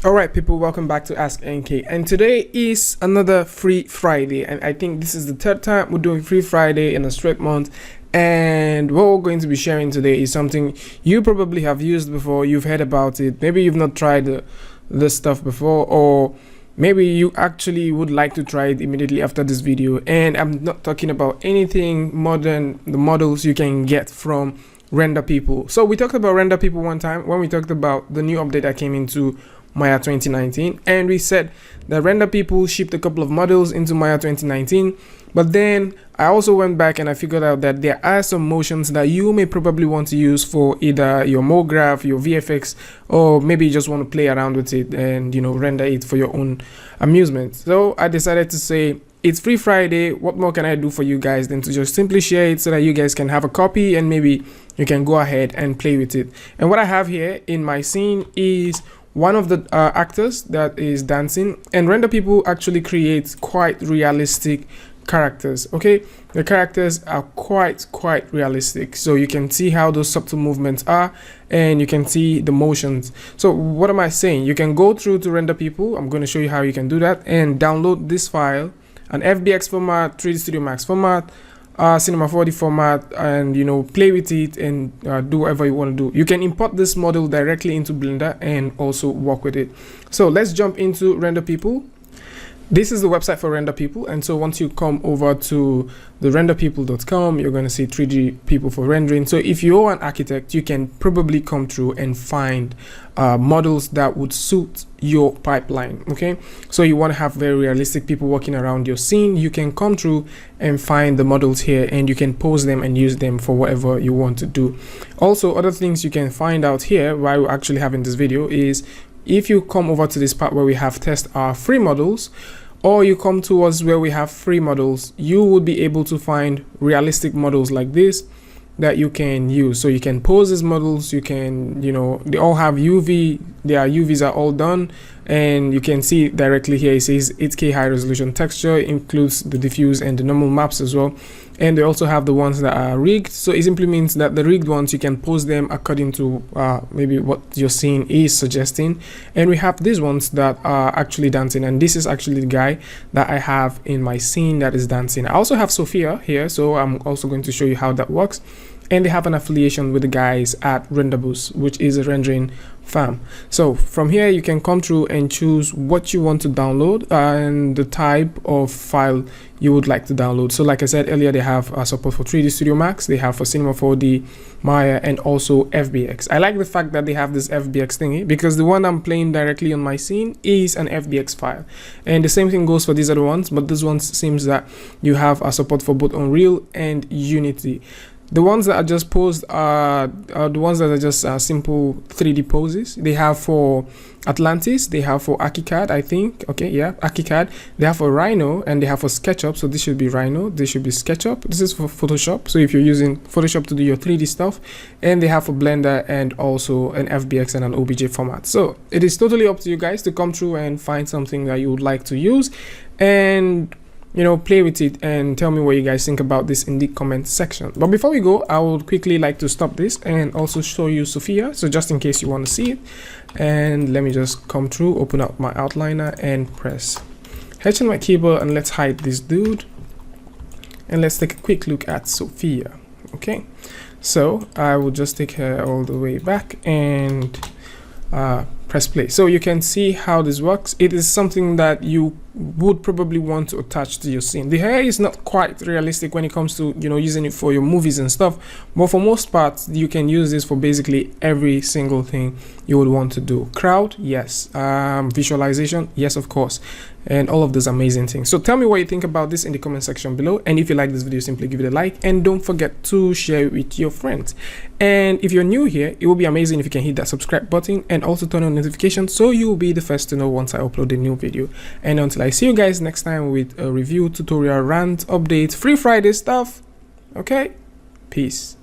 All right, people, welcome back to askNK, and today is another free Friday, and I think this is the third time we're doing free Friday in a straight month. And what we're going to be sharing today is something you probably have used before. You've heard about it, maybe you've not tried this stuff before, or maybe you actually would like to try it immediately after this video. And I'm not talking about anything more than the models you can get from Render People. So we talked about Render People one time when we talked about the new update that came into Maya 2019, and we said that Render People shipped a couple of models into Maya 2019, but then I also went back and I figured out that there are some motions that you may probably want to use for either your MoGraph, your VFX, or maybe you just want to play around with it and, you know, render it for your own amusement. So I decided to say, it's free Friday, what more can I do for you guys than to just simply share it so that you guys can have a copy and maybe you can go ahead and play with it. And what I have here in my scene is one of the actors that is dancing, and Render People actually creates quite realistic characters. Okay, the characters are quite realistic, so you can see how those subtle movements are and you can see the motions. So what am I saying? You can go through to Render People. I'm going to show you how you can do that and download this file, an FBX format, 3D Studio Max format, Cinema 4D format, and, you know, play with it and do whatever you want to do. You can import this model directly into Blender and also work with it. So let's jump into Render People. This is the website for Render People, and so once you come over to the renderpeople.com, you're going to see 3D people for rendering. So if you're an architect, you can probably come through and find models that would suit your pipeline. Okay, so you want to have very realistic people walking around your scene, you can come through and find the models here and you can pose them and use them for whatever you want to do. Also, other things you can find out here while we're actually having this video is if you come over to this part where we have test our free models, or you come to us where we have free models, you will be able to find realistic models like this that you can use. So you can pose these models, you can, you know, they all have UV, their UVs are all done, and you can see directly here it says 8K high resolution texture, includes the diffuse and the normal maps as well. And they also have the ones that are rigged, so it simply means that the rigged ones you can pose them according to maybe what your scene is suggesting. And we have these ones that are actually dancing, and this is actually the guy that I have in my scene that is dancing. I also have Sophia here, so I'm also going to show you how that works. And they have an affiliation with the guys at Renderboost, which is a rendering farm. So from here you can come through and choose what you want to download and the type of file you would like to download. So like I said earlier, they have support for 3D Studio Max, they have for Cinema 4D, Maya, and also FBX. I like the fact that they have this FBX thingy because the one I'm playing directly on my scene is an FBX file, and the same thing goes for these other ones, but this one seems that you have a support for both Unreal and Unity. The ones that are just posed are the ones that are just simple 3D poses. They have for Atlantis, they have for ArchiCAD, I think. Okay, yeah, ArchiCAD. They have for Rhino, and they have for SketchUp. So this should be Rhino, this should be SketchUp. This is for Photoshop, so if you're using Photoshop to do your 3D stuff. And they have for Blender and also an FBX and an OBJ format. So it is totally up to you guys to come through and find something that you would like to use and, you know, play with it and tell me what you guys think about this in the comment section. But before we go, I would quickly like to stop this and also show you Sophia, so just in case you want to see it. And let me just come through, open up my outliner and press H on my keyboard, and let's hide this dude and let's take a quick look at Sophia. Okay, so I will just take her all the way back and press play. So you can see how this works. It is something that you would probably want to attach to your scene. The hair is not quite realistic when it comes to, you know, using it for your movies and stuff, but for most parts you can use this for basically every single thing you would want to do. Crowd, yes. Visualization, yes, of course, and all of those amazing things. So tell me what you think about this in the comment section below, and if you like this video, simply give it a like and don't forget to share it with your friends. And if you're new here, it will be amazing if you can hit that subscribe button and also turn on notifications so you will be the first to know once I upload a new video. And until I see you guys next time with a review, tutorial, rant, update, free Friday stuff, okay, peace.